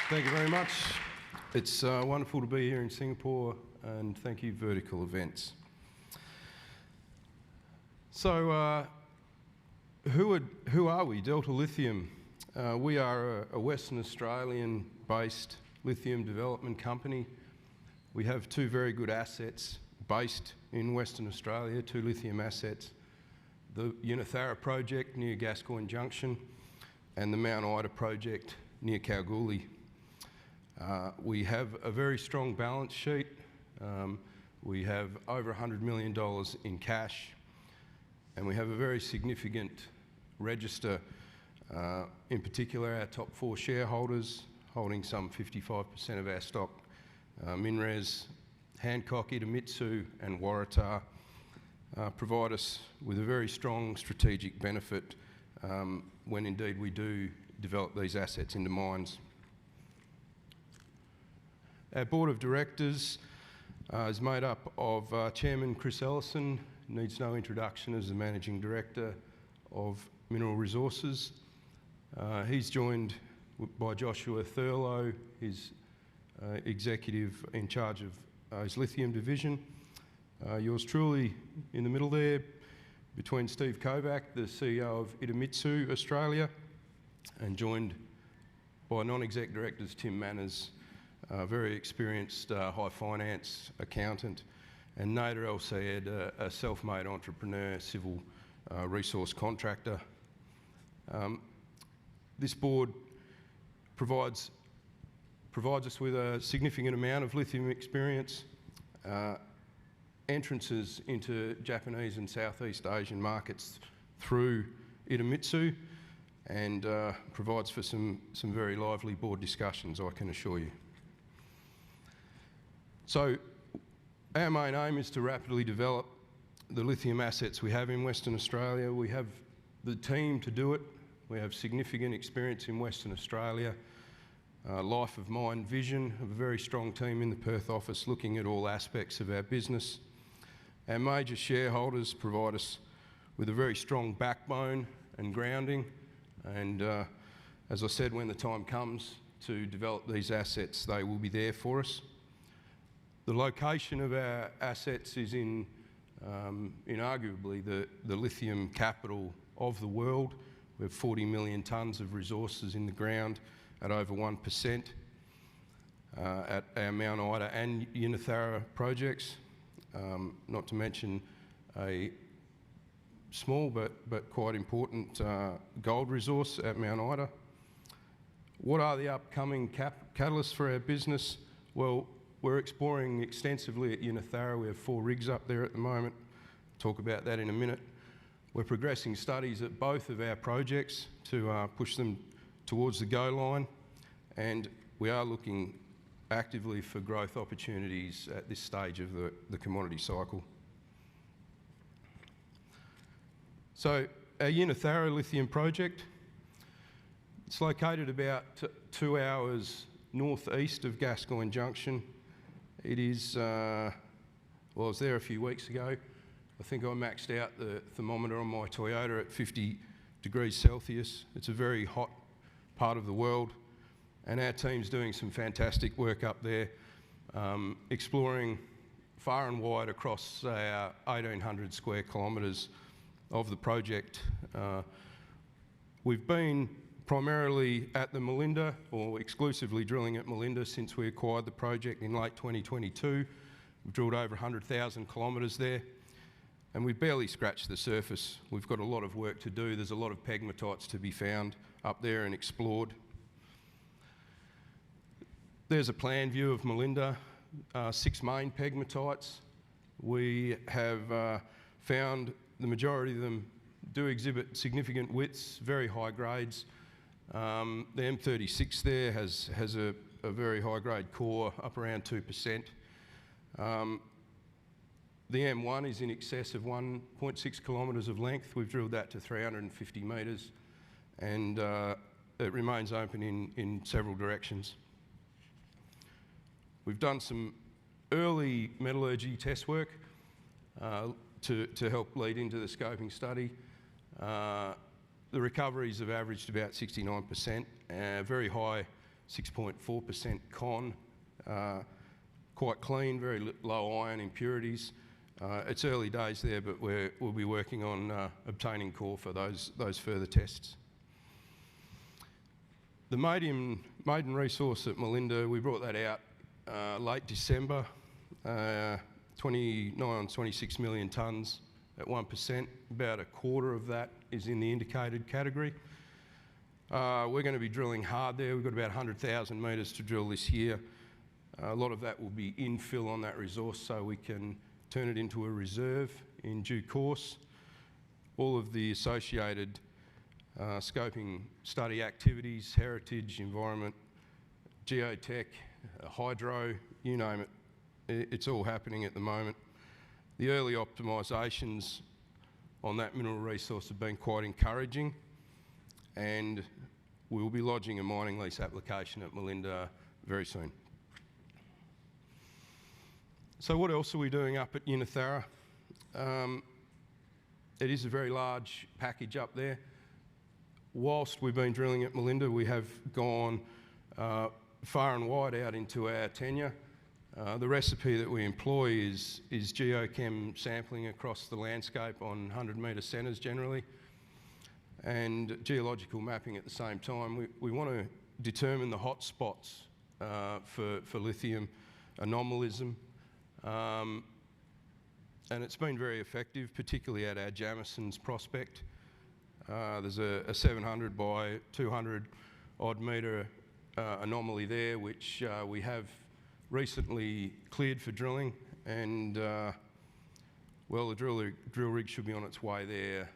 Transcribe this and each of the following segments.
Thank you very much. It's wonderful to be here in Singapore, and thank you, Vertical Events. So, who are we? Delta Lithium. We are a Western Australian-based lithium development company. We have two very good assets based in Western Australia, two lithium assets. The Unithara project near Gascoyne Junction and the Mount Ida project near Kalgoorlie. We have a very strong balance sheet. We have over $100 million in cash, and we have a very significant register, in particular our top 4 shareholders holding some 55% of our stock. MinRes, Hancock, Idemitsu and Waratah provide us with a very strong strategic benefit when indeed we do develop these assets into mines. Our board of directors is made up of Chairman Chris Ellison, needs no introduction as the Managing Director of Mineral Resources. He's joined by Joshua Thurlow, his executive in charge of his lithium division. Yours truly in the middle there, between Steve Kovac, the CEO of Idemitsu Australia, and joined by non-exec directors Tim Manners, a very experienced high finance accountant, and Nader El Sayed, a self-made entrepreneur, civil resource contractor. This board provides us with a significant amount of lithium experience, entrances into Japanese and Southeast Asian markets through Idemitsu, and provides for some very lively board discussions, I can assure you. So our main aim is to rapidly develop the lithium assets we have in Western Australia. We have the team to do it. We have significant experience in Western Australia, life of mine vision, a very strong team in the Perth office looking at all aspects of our business. Our major shareholders provide us with a very strong backbone and grounding, and as I said, when the time comes to develop these assets, they will be there for us. The location of our assets is in arguably the lithium capital of the world. We have 40 million tonnes of resources in the ground at over 1% at our Mount Ida and Unithara projects, not to mention a small but quite important gold resource at Mount Ida. What are the upcoming catalysts for our business? Well, we're exploring extensively at Unithara. We have 4 rigs up there at the moment. Talk about that in a minute. We're progressing studies at both of our projects to push them towards the go line, and we are looking actively for growth opportunities at this stage of the commodity cycle. So our Unithara lithium project, it's located about 2 hours northeast of Gascoyne Junction. It is, well, I was there a few weeks ago. I think I maxed out the thermometer on my Toyota at 50 degrees Celsius. It's a very hot part of the world, and our team's doing some fantastic work up there, exploring far and wide across our 1,800 square kilometres of the project. We've been primarily at the Melinda, or exclusively drilling at Melinda since we acquired the project in late 2022. We've drilled over 100,000 kilometres there, and we've barely scratched the surface. We've got a lot of work to do. There's a lot of pegmatites to be found up there and explored. There's a plan view of Melinda, 6 main pegmatites. We have found the majority of them do exhibit significant widths, very high grades. The M36 there has a very high grade core, up around 2%. The M1 is in excess of 1.6 kilometres of length. We've drilled that to 350 metres, and it remains open in several directions. We've done some early metallurgy test work to help lead into the scoping study. The recoveries have averaged about 69%, very high 6.4% con, quite clean, very low iron impurities. It's early days there, but we'll be working on obtaining core for those further tests. The maiden resource at Melinda, we brought that out late December, 26 million tonnes at 1%. About a quarter of that is in the indicated category. We're going to be drilling hard there. We've got about 100,000 metres to drill this year. A lot of that will be infill on that resource so we can turn it into a reserve in due course. All of the associated scoping study activities, heritage, environment, geotech, hydro, you name it, it's all happening at the moment. The early optimisations on that mineral resource have been quite encouraging, and we'll be lodging a mining lease application at Melinda very soon. So what else are we doing up at Unithara? It is a very large package up there. Whilst we've been drilling at Melinda, we have gone far and wide out into our tenure. The recipe that we employ is geochem sampling across the landscape on 100-metre centres generally, and geological mapping at the same time. We want to determine the hot spots for lithium anomalism, and it's been very effective, particularly at our Jamison's prospect. There's a 700 by 200 odd metre anomaly there, which we have recently cleared for drilling, and well, the drill rig should be on its way there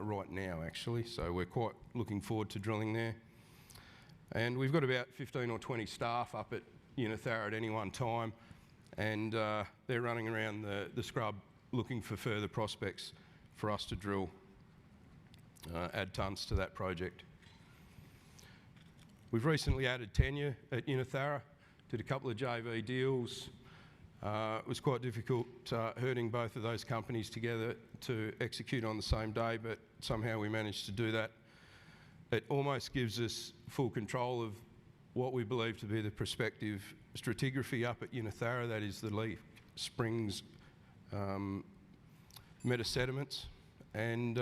right now actually, so we're quite looking forward to drilling there. And we've got about 15 or 20 staff up at Unithara at any one time, and they're running around the scrub looking for further prospects for us to drill, add tonnes to that project. We've recently added tenure at Unithara, did a couple of JV deals. It was quite difficult herding both of those companies together to execute on the same day, but somehow we managed to do that. It almost gives us full control of what we believe to be the prospective stratigraphy up at Unithara, that is the Leaf Springs metasediments, and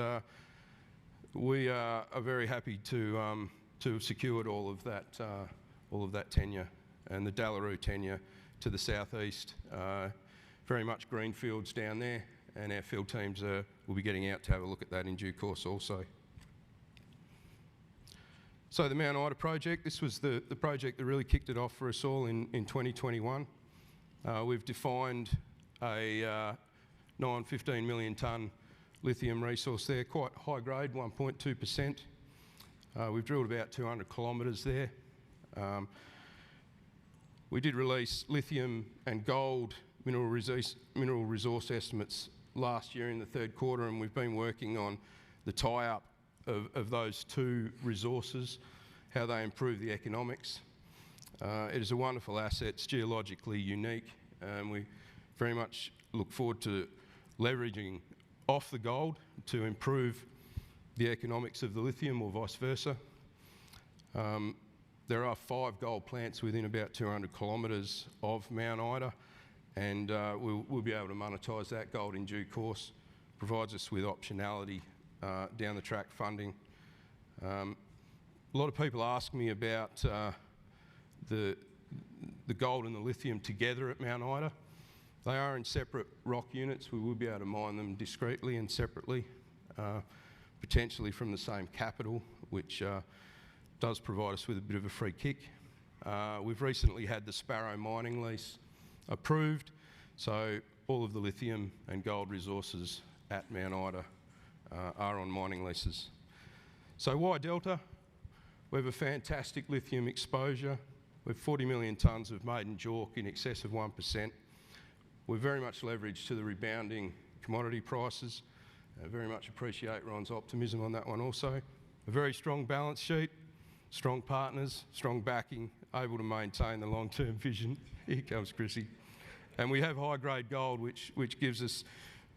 we are very happy to have secured all of that tenure, and the Dallaroo tenure to the southeast. Very much greenfields down there, and our field teams will be getting out to have a look at that in due course also. So the Mount Ida project, this was the project that really kicked it off for us all in 2021. We've defined a 15 million tonne lithium resource there, quite high grade, 1.2%. We've drilled about 200 kilometres there. We did release lithium and gold mineral resource estimates last year in the third quarter, and we've been working on the tie-up of those two resources, how they improve the economics. It is a wonderful asset, it's geologically unique, and we very much look forward to leveraging off the gold to improve the economics of the lithium, or vice versa. There are 5 gold plants within about 200 kilometres of Mount Ida, and we'll be able to monetise that gold in due course. Provides us with optionality down the track funding. A lot of people ask me about the gold and the lithium together at Mount Ida. They are in separate rock units. We will be able to mine them discreetly and separately, potentially from the same capital, which does provide us with a bit of a free kick. We've recently had the Sparrow mining lease approved, so all of the lithium and gold resources at Mount Ida are on mining leases. So why Delta? We have a fantastic lithium exposure. We have 40 million tonnes of maiden JORC in excess of 1%. We're very much leveraged to the rebounding commodity prices. I very much appreciate Ron's optimism on that one also. A very strong balance sheet, strong partners, strong backing, able to maintain the long-term vision. Here comes Chrissy. And we have high-grade gold, which gives us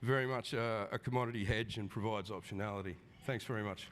very much a commodity hedge and provides optionality. Thanks very much.